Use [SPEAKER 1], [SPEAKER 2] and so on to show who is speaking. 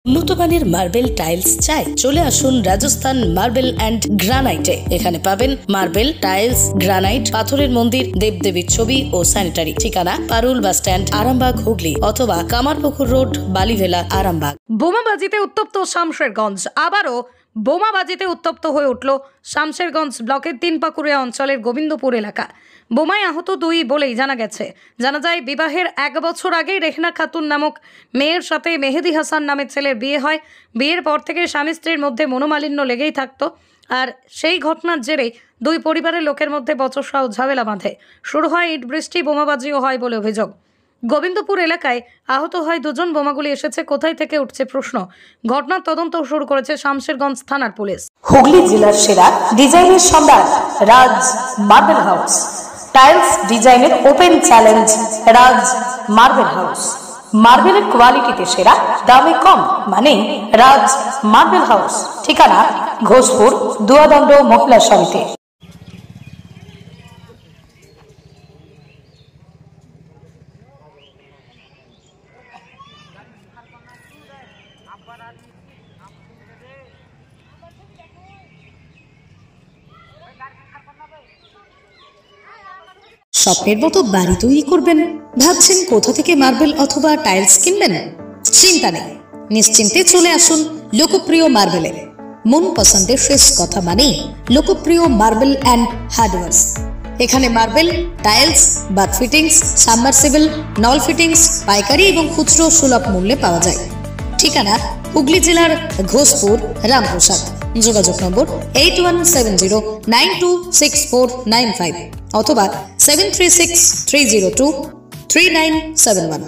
[SPEAKER 1] উন্নত মানের marble tiles চাই? চলে আসুন রাজস্থান মার্বেল অ্যান্ড গ্রানাইটে। এখানে পাবেন মার্বেল, টাইলস, গ্রানাইট, পাথরের মন্দির, দেবদেবীর ছবি ও স্যানিটারি। ঠিকানা পারুল বাস স্ট্যান্ড, আরামবাগ, হুগলি, অথবা কামারপুকুর রোড, বালিভেলা, আরামবাগ।
[SPEAKER 2] বোমাবাজিতে উত্তপ্ত শামশেরগঞ্জ। আবারও বোমাবাজিতে উত্তপ্ত হয়ে উঠল শামশেরগঞ্জ ব্লকের তিনপাকুড়িয়া অঞ্চলের গোবিন্দপুর এলাকা। বোমায় আহত দুই বলেই জানা গেছে। জানা যায়, বিবাহের 1 বছর আগে রেহনা খাতুন নামক মেয়ের সাথে মেহেদি হাসান নামের ছেলের বিয়ে হয়। বিয়ের পর থেকে স্বামী স্ত্রীর মধ্যে মনোমালিন্য লেগেই থাকতো। আর সেই ঘটনার জেরে দুই পরিবারের লোকের মধ্যে বচসা ও ঝামেলা বাঁধে। শুরু হয় ইট বৃষ্টি, বোমাবাজিও হয় বলে অভিযোগ। গোবিন্দপুর এলাকায় আহত হয় 2 জন। বোমাগুলি এসেছে কোথায় থেকে উঠছে প্রশ্ন। ঘটনার তদন্ত শুরু করেছে শামশেরগঞ্জ থানার পুলিশ।
[SPEAKER 1] হুগলি জেলার সেরা ডিজাইনের সম্রাট রাজ মার্বেল হাউস। টাইলস ডিজাইনের ওপেন চ্যালেঞ্জ রাজ মার্বেল হাউস। মার্বেলের কোয়ালিটিতে সেরা, দামে কম, মানে রাজ মার্বেল হাউস। ঠিকানা ঘোষপুর, দুয়াদণ্ড মহিলা সমিতি। স্বপ্নের মতো বাড়ি তৈরি করবেন? ভাবছেন কোথা থেকে মার্বেল অথবা টাইলস কিনবেন? চিন্তা নেই, নিশ্চিন্তে চলে আসুন লোকপ্রিয় মার্বেলে। মন পছন্দের শেষ কথা মানেই লোকপ্রিয় মার্বেল অ্যান্ড হার্ডওয়্যার্স। এখানে marble, tiles, bath fittings, submersible, নল ফিটিংস পাইকারি এবং খুচরো সুলভ মূল্যে পাওয়া যায়। ঠিকানা হুগলি জেলার ঘোষপুর, রামপ্রসাদ। যোগাযোগ নম্বর 8170926495 অথবা 7363023971।